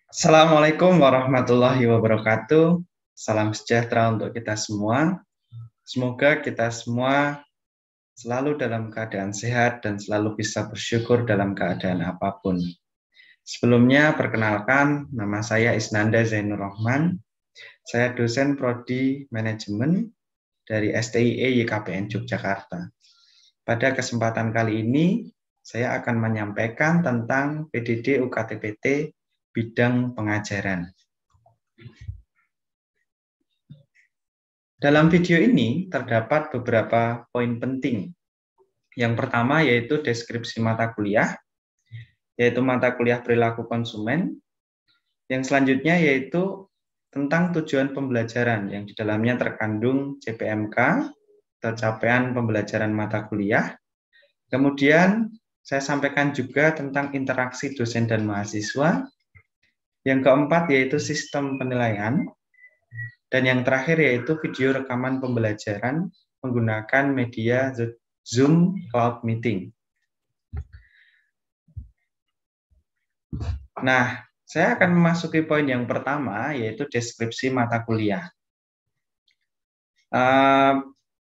Assalamualaikum warahmatullahi wabarakatuh. Salam sejahtera untuk kita semua. Semoga kita semua selalu dalam keadaan sehat dan selalu bisa bersyukur dalam keadaan apapun. Sebelumnya, perkenalkan, nama saya Isnanda Zainur Rahman. Saya dosen Prodi Manajemen dari STIE YKPN Yogyakarta. Pada kesempatan kali ini, saya akan menyampaikan tentang PDD UKT-PT bidang pengajaran. Dalam video ini terdapat beberapa poin penting. Yang pertama yaitu deskripsi mata kuliah, yaitu mata kuliah perilaku konsumen. Yang selanjutnya yaitu tentang tujuan pembelajaran yang di dalamnya terkandung CPMK atau capaian pembelajaran mata kuliah. Kemudian saya sampaikan juga tentang interaksi dosen dan mahasiswa. Yang keempat yaitu sistem penilaian. Dan yang terakhir yaitu video rekaman pembelajaran menggunakan media Zoom Cloud Meeting. Nah, saya akan memasuki poin yang pertama, yaitu deskripsi mata kuliah.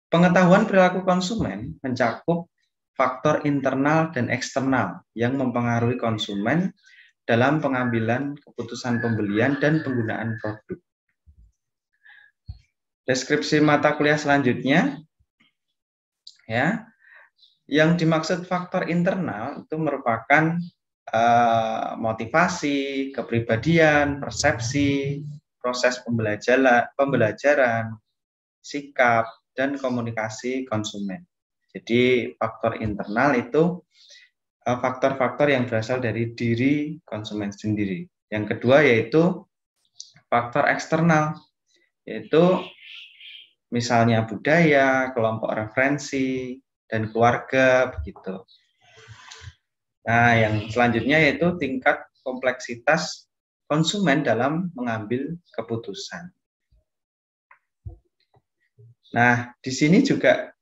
Pengetahuan perilaku konsumen mencakup faktor internal dan eksternal yang mempengaruhi konsumen dalam pengambilan keputusan pembelian dan penggunaan produk. Deskripsi mata kuliah selanjutnya, ya, yang dimaksud faktor internal itu merupakan motivasi, kepribadian, persepsi, proses pembelajaran, sikap, dan komunikasi konsumen. Jadi faktor internal itu faktor-faktor yang berasal dari diri konsumen sendiri. Yang kedua yaitu faktor eksternal, yaitu misalnya budaya, kelompok referensi, dan keluarga, begitu. Nah, yang selanjutnya yaitu tingkat kompleksitas konsumen dalam mengambil keputusan. Nah, di sini juga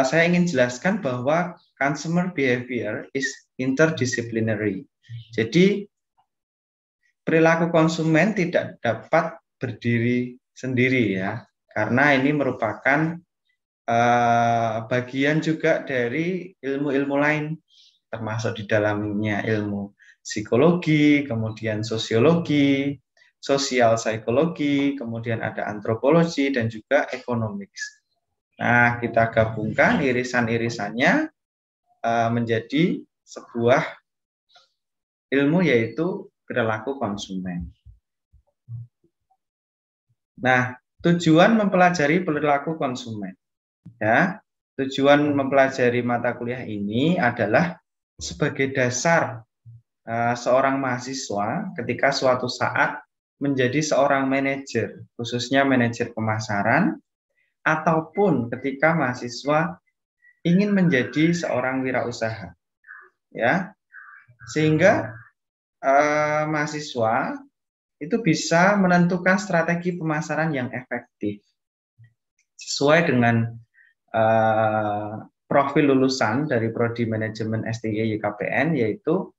saya ingin jelaskan bahwa consumer behavior is interdisciplinary. Jadi, perilaku konsumen tidak dapat berdiri sendiri ya, karena ini merupakan bagian juga dari ilmu-ilmu lain, termasuk di dalamnya ilmu psikologi, kemudian sosiologi, sosial psikologi, kemudian ada antropologi, dan juga economics. Nah, kita gabungkan irisan-irisannya menjadi sebuah ilmu, yaitu perilaku konsumen. Nah, tujuan mempelajari perilaku konsumen. Ya, tujuan mempelajari mata kuliah ini adalah sebagai dasar seorang mahasiswa ketika suatu saat menjadi seorang manajer, khususnya manajer pemasaran, ataupun ketika mahasiswa ingin menjadi seorang wirausaha. Ya, sehingga mahasiswa itu bisa menentukan strategi pemasaran yang efektif sesuai dengan profil lulusan dari Prodi Manajemen STIE YKPN, yaitu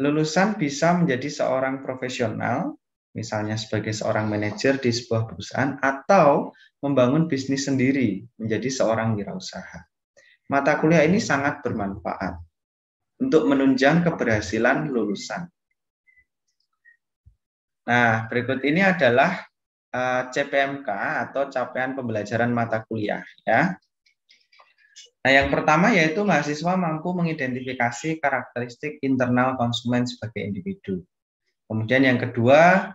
lulusan bisa menjadi seorang profesional, misalnya sebagai seorang manajer di sebuah perusahaan, atau membangun bisnis sendiri menjadi seorang wirausaha. Mata kuliah ini sangat bermanfaat untuk menunjang keberhasilan lulusan. Nah, berikut ini adalah CPMK atau capaian pembelajaran mata kuliah, ya. Nah, yang pertama yaitu mahasiswa mampu mengidentifikasi karakteristik internal konsumen sebagai individu. Kemudian yang kedua,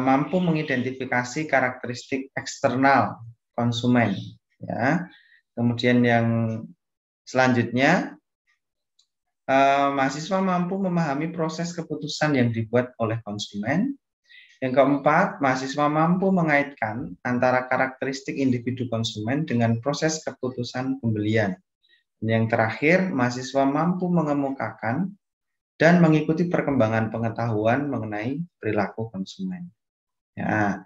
mampu mengidentifikasi karakteristik eksternal konsumen. Ya. Kemudian yang selanjutnya, mahasiswa mampu memahami proses keputusan yang dibuat oleh konsumen. Yang keempat, mahasiswa mampu mengaitkan antara karakteristik individu konsumen dengan proses keputusan pembelian. Dan yang terakhir, mahasiswa mampu mengemukakan dan mengikuti perkembangan pengetahuan mengenai perilaku konsumen. Ya.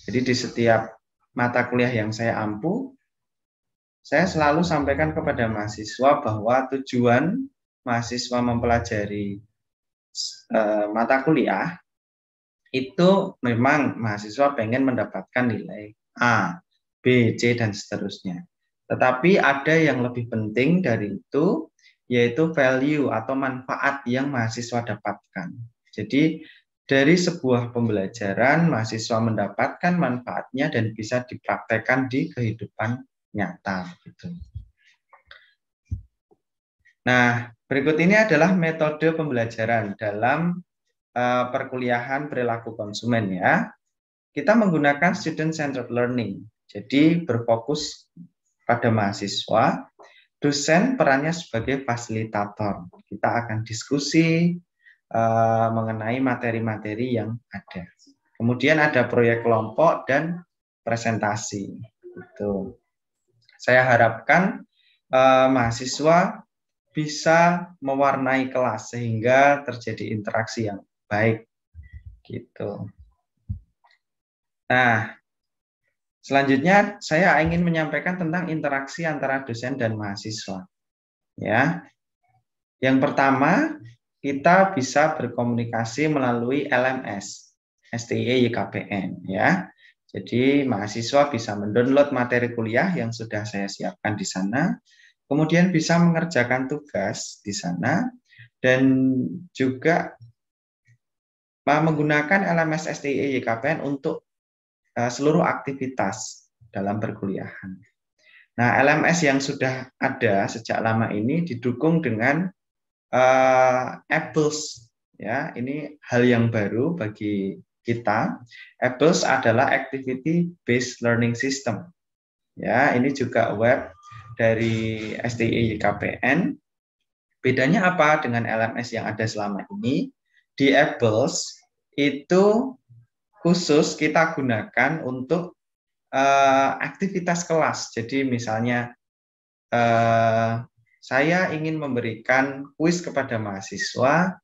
Jadi di setiap mata kuliah yang saya ampu, saya selalu sampaikan kepada mahasiswa bahwa tujuan mahasiswa mempelajari mata kuliah itu memang mahasiswa pengen mendapatkan nilai A, B, C, dan seterusnya. Tetapi ada yang lebih penting dari itu, yaitu value atau manfaat yang mahasiswa dapatkan. Jadi dari sebuah pembelajaran, mahasiswa mendapatkan manfaatnya dan bisa dipraktekkan di kehidupan nyata. Gitu. Nah, berikut ini adalah metode pembelajaran dalam perkuliahan perilaku konsumen ya. Kita menggunakan student-centered learning. Jadi berfokus pada mahasiswa, dosen perannya sebagai fasilitator. Kita akan diskusi mengenai materi-materi yang ada. Kemudian ada proyek kelompok dan presentasi. Itu. Saya harapkan mahasiswa bisa mewarnai kelas sehingga terjadi interaksi yang baik. Gitu. Nah, selanjutnya saya ingin menyampaikan tentang interaksi antara dosen dan mahasiswa. Ya. Yang pertama, kita bisa berkomunikasi melalui LMS, STIE YKPN ya. Jadi mahasiswa bisa mendownload materi kuliah yang sudah saya siapkan di sana, kemudian bisa mengerjakan tugas di sana dan juga menggunakan LMS STIE YKPN untuk seluruh aktivitas dalam perkuliahan. Nah, LMS yang sudah ada sejak lama ini didukung dengan Apples, ya, ini hal yang baru bagi kita. Apples adalah Activity Based Learning System. Ya, ini juga web dari STIE YKPN. Bedanya apa dengan LMS yang ada selama ini? Di Apples itu khusus kita gunakan untuk aktivitas kelas. Jadi misalnya saya ingin memberikan kuis kepada mahasiswa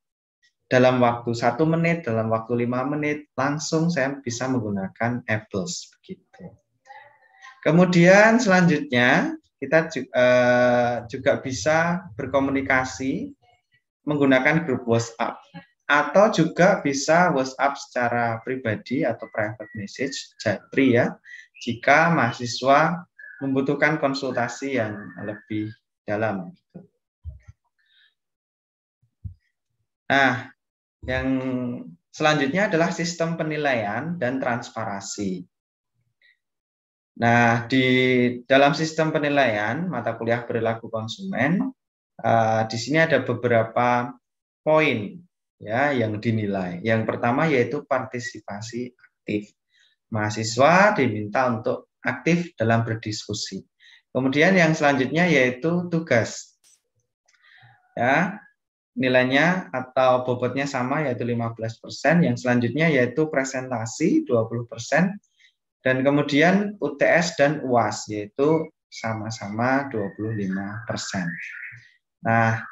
dalam waktu 1 menit, dalam waktu 5 menit, langsung saya bisa menggunakan Apples. Begitu. Kemudian selanjutnya kita juga bisa berkomunikasi menggunakan grup WhatsApp. Atau juga bisa WhatsApp secara pribadi atau private message, japri ya, jika mahasiswa membutuhkan konsultasi yang lebih dalam. Nah, yang selanjutnya adalah sistem penilaian dan transparansi. Nah, di dalam sistem penilaian mata kuliah perilaku konsumen, di sini ada beberapa poin ya yang dinilai. Yang pertama yaitu partisipasi aktif. Mahasiswa diminta untuk aktif dalam berdiskusi. Kemudian yang selanjutnya yaitu tugas. Ya, nilainya atau bobotnya sama yaitu 15%. Yang selanjutnya yaitu presentasi 20%. Dan kemudian UTS dan UAS yaitu sama-sama 25%. Nah,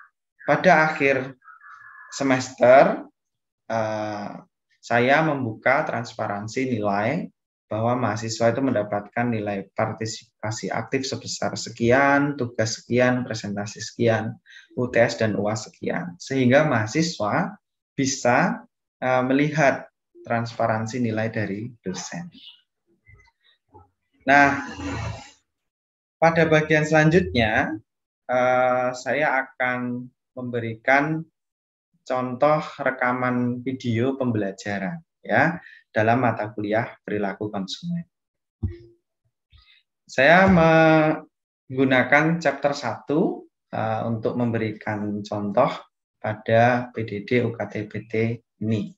pada akhir semester saya membuka transparansi nilai bahwa mahasiswa itu mendapatkan nilai partisipasi aktif sebesar sekian, tugas sekian, presentasi sekian, UTS dan UAS sekian. Sehingga mahasiswa bisa melihat transparansi nilai dari dosen. Nah, pada bagian selanjutnya saya akan memberikan contoh rekaman video pembelajaran ya dalam mata kuliah perilaku konsumen. Saya menggunakan chapter 1 untuk memberikan contoh pada PDD UKT-PT ini.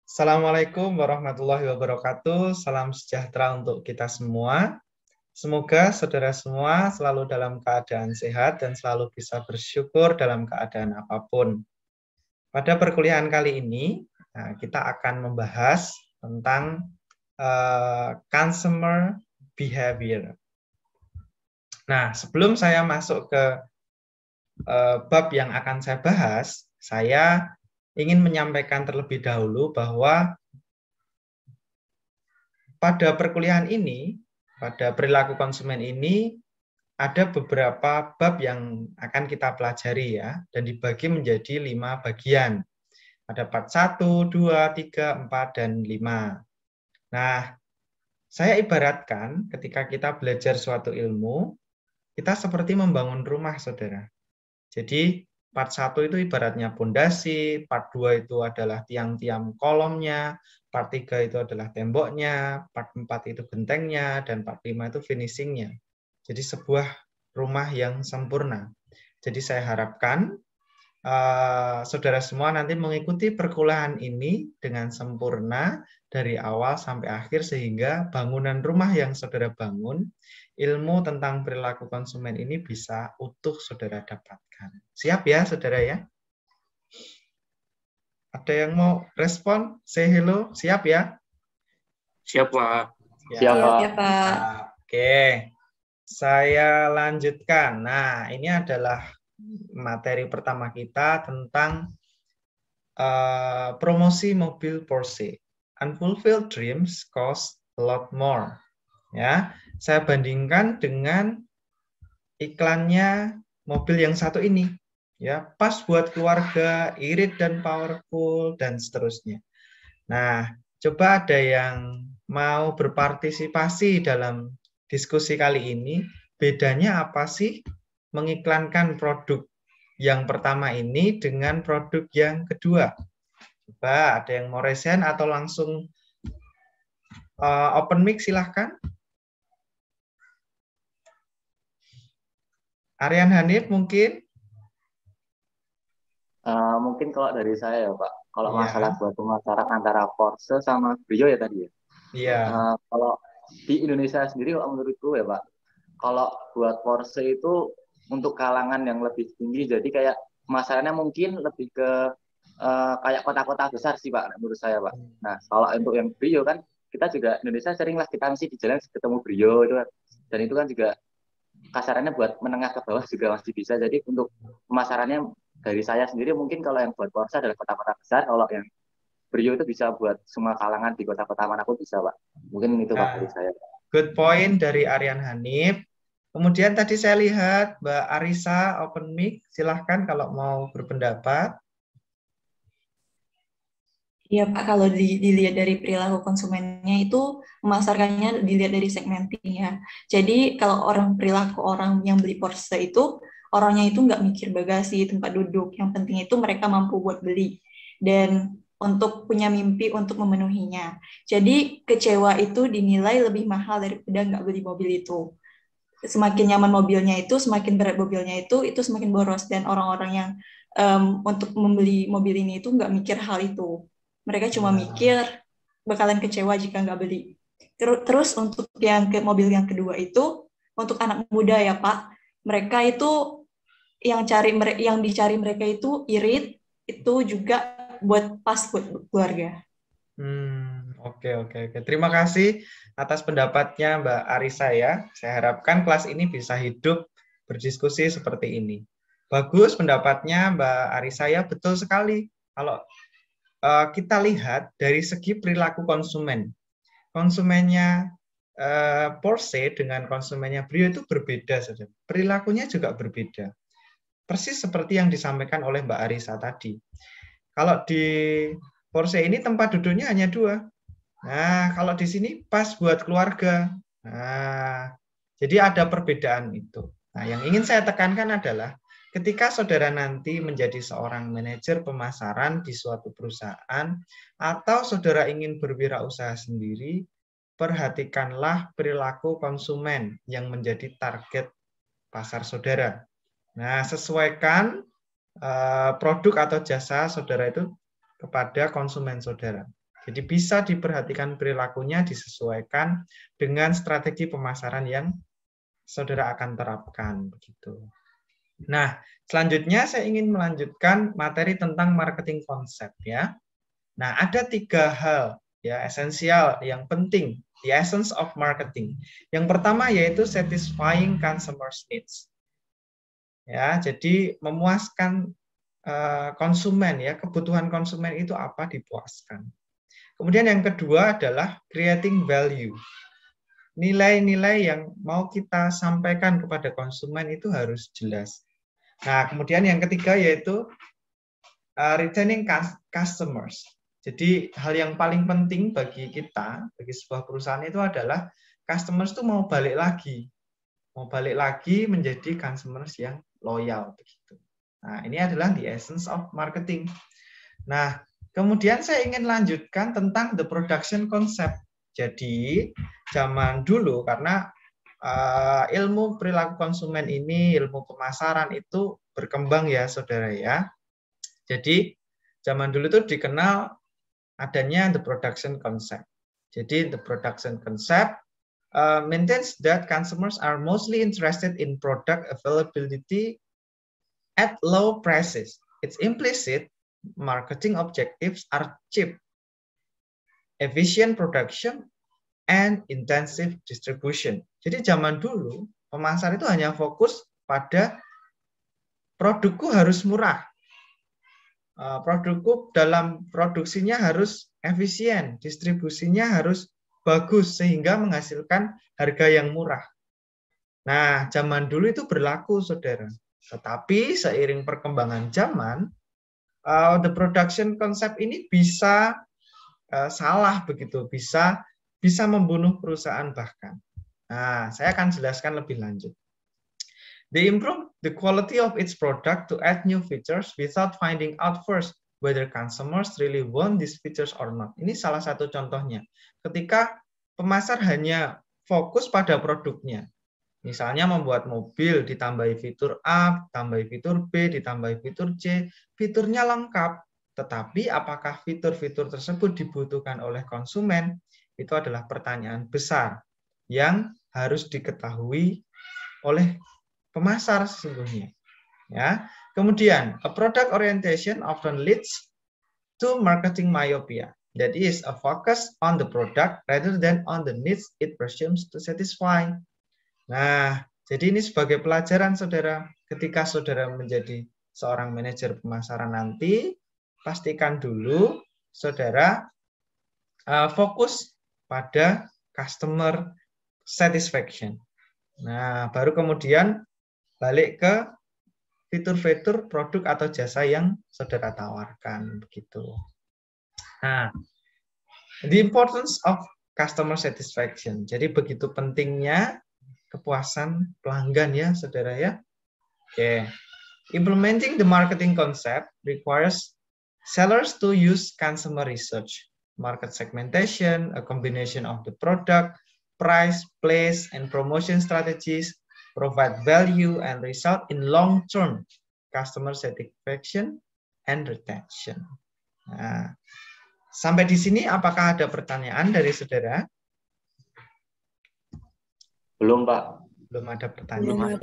Assalamualaikum warahmatullahi wabarakatuh. Salam sejahtera untuk kita semua. Semoga saudara semua selalu dalam keadaan sehat dan selalu bisa bersyukur dalam keadaan apapun. Pada perkuliahan kali ini, kita akan membahas tentang consumer behavior. Nah, sebelum saya masuk ke bab yang akan saya bahas, saya ingin menyampaikan terlebih dahulu bahwa pada perkuliahan ini, pada perilaku konsumen ini, ada beberapa bab yang akan kita pelajari ya, dan dibagi menjadi 5 bagian. Ada part 1, 2, 3, 4, dan 5. Nah, saya ibaratkan ketika kita belajar suatu ilmu, kita seperti membangun rumah, saudara. Jadi, part 1 itu ibaratnya pondasi, part 2 itu adalah tiang-tiang kolomnya, part 3 itu adalah temboknya, part 4 itu bentengnya, dan part 5 itu finishingnya. Jadi sebuah rumah yang sempurna. Jadi saya harapkan saudara semua nanti mengikuti perkuliahan ini dengan sempurna dari awal sampai akhir sehingga bangunan rumah yang saudara bangun, ilmu tentang perilaku konsumen ini bisa utuh saudara dapatkan. Siap ya saudara ya? Ada yang mau respon? Say hello, siap ya? Siap, Pak. Ya. Siap, Pak. Ya, Pak. Oke, saya lanjutkan. Nah, ini adalah materi pertama kita tentang promosi mobil Porsche. Unfulfilled dreams cost a lot more. Ya, saya bandingkan dengan iklannya mobil yang satu ini. Ya, pas buat keluarga, irit dan powerful dan seterusnya. Nah, coba ada yang mau berpartisipasi dalam diskusi kali ini. Bedanya apa sih mengiklankan produk yang pertama ini dengan produk yang kedua? Coba ada yang mau resen atau langsung open mic silahkan. Aryan Hanif mungkin? Mungkin kalau dari saya ya Pak, kalau Iya. masalah buat pemasaran antara Porsche sama Brio ya tadi ya. Iya. Kalau di Indonesia sendiri kalau menurutku ya Pak, kalau buat Porsche itu untuk kalangan yang lebih tinggi, jadi kayak pemasarannya mungkin lebih ke kayak kota-kota besar sih Pak, menurut saya Pak. Nah kalau untuk yang Brio kan, kita juga Indonesia sering lah kita mesti di jalan ketemu Brio itu kan, dan itu kan juga kasarannya buat menengah ke bawah juga masih bisa. Jadi untuk pemasarannya dari saya sendiri mungkin kalau yang buat Porsche adalah kota-kota besar, kalau yang Brio itu bisa buat semua kalangan di kota-kota manapun bisa Pak. Mungkin itu Pak dari saya. Good point dari Aryan Hanif. Kemudian tadi saya lihat Mbak Arisa open mic, silahkan kalau mau berpendapat. Iya Pak, kalau dilihat dari perilaku konsumennya itu memasarkannya dilihat dari segmenting ya. Jadi kalau perilaku orang yang beli Porsche itu, orangnya itu nggak mikir bagasi, tempat duduk. Yang penting itu mereka mampu buat beli. Dan untuk punya mimpi untuk memenuhinya. Jadi kecewa itu dinilai lebih mahal daripada nggak beli mobil itu. Semakin nyaman mobilnya itu, semakin berat mobilnya itu semakin boros. Dan orang-orang yang untuk membeli mobil ini itu nggak mikir hal itu. Mereka cuma mikir bakalan kecewa jika nggak beli. Terus untuk mobil yang kedua itu, untuk anak muda ya Pak, mereka itu yang dicari mereka itu irit, itu juga buat pas buat keluarga. Oke. Terima kasih atas pendapatnya Mbak Arisa ya. Saya harapkan kelas ini bisa hidup berdiskusi seperti ini. Bagus pendapatnya Mbak Arisa ya, betul sekali. Kalau kita lihat dari segi perilaku konsumen. Konsumennya Porsche dengan konsumennya Brio itu berbeda saja. Perilakunya juga berbeda. Persis seperti yang disampaikan oleh Mbak Arisa tadi. Kalau di Porsche ini tempat duduknya hanya 2. Nah, kalau di sini pas buat keluarga. Nah, jadi ada perbedaan itu. Nah, yang ingin saya tekankan adalah ketika saudara nanti menjadi seorang manajer pemasaran di suatu perusahaan atau saudara ingin berwirausaha sendiri, perhatikanlah perilaku konsumen yang menjadi target pasar saudara. Nah, sesuaikan produk atau jasa saudara itu kepada konsumen saudara. Jadi bisa diperhatikan perilakunya, disesuaikan dengan strategi pemasaran yang saudara akan terapkan begitu. Nah, selanjutnya saya ingin melanjutkan materi tentang marketing konsep ya. Nah, ada 3 hal ya esensial yang penting, the essence of marketing. Yang pertama yaitu satisfying customers' needs. Ya, jadi memuaskan konsumen ya, kebutuhan konsumen itu apa dipuaskan. Kemudian yang kedua adalah creating value. nilai-nilai yang mau kita sampaikan kepada konsumen itu harus jelas. Nah, kemudian yang ketiga yaitu retaining customers. Jadi hal yang paling penting bagi kita, bagi sebuah perusahaan itu adalah customers itu mau balik lagi menjadi customers yang loyal begitu. Nah, ini adalah the essence of marketing. Nah, kemudian saya ingin lanjutkan tentang the production concept. Jadi, zaman dulu karena ilmu perilaku konsumen ini, ilmu pemasaran itu berkembang ya, saudara ya. Jadi, zaman dulu itu dikenal adanya the production concept. Jadi, the production concept maintains that consumers are mostly interested in product availability at low prices. It's implicit marketing objectives are cheap, efficient production, and intensive distribution. Jadi zaman dulu, pemasar itu hanya fokus pada produkku harus murah. Produkku dalam produksinya harus efisien, distribusinya harus bagus, sehingga menghasilkan harga yang murah. Nah, zaman dulu itu berlaku, saudara. Tetapi seiring perkembangan zaman, the production concept ini bisa salah begitu, bisa membunuh perusahaan bahkan. Nah, saya akan jelaskan lebih lanjut. They improve the quality of its product to add new features without finding out first whether consumers really want these features or not. Ini salah satu contohnya. Ketika pemasar hanya fokus pada produknya. Misalnya membuat mobil, ditambahi fitur A, ditambahi fitur B, ditambahi fitur C, fiturnya lengkap. Tetapi apakah fitur-fitur tersebut dibutuhkan oleh konsumen? Itu adalah pertanyaan besar yang harus diketahui oleh pemasar sesungguhnya. Ya. Kemudian, a product orientation often leads to marketing myopia. That is a focus on the product rather than on the needs it presumes to satisfy. Nah, jadi ini sebagai pelajaran saudara, ketika saudara menjadi seorang manajer pemasaran nanti, pastikan dulu saudara fokus pada customer satisfaction. Nah, baru kemudian balik ke fitur-fitur produk atau jasa yang saudara tawarkan begitu. Nah, the importance of customer satisfaction. Jadi begitu pentingnya kepuasan pelanggan ya, saudara ya. Oke. Implementing the marketing concept requires sellers to use consumer research, market segmentation, a combination of the product, price, place, and promotion strategies, provide value and result in long-term customer satisfaction and retention. Nah, sampai di sini apakah ada pertanyaan dari saudara? Belum, Pak. Belum ada pertanyaan.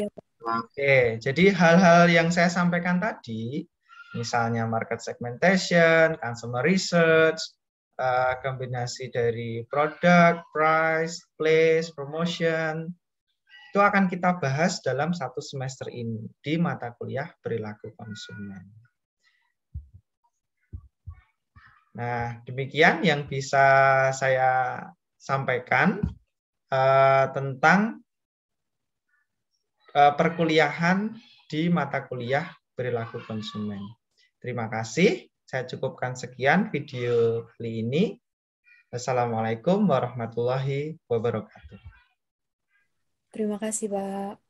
Oke, jadi hal-hal yang saya sampaikan tadi, misalnya market segmentation, consumer research, kombinasi dari produk, price, place, promotion, itu akan kita bahas dalam satu semester ini di mata kuliah perilaku konsumen. Nah, demikian yang bisa saya sampaikan tentang perkuliahan di mata kuliah perilaku konsumen. Terima kasih. Saya cukupkan sekian video kali ini. Wassalamualaikum warahmatullahi wabarakatuh. Terima kasih, Pak.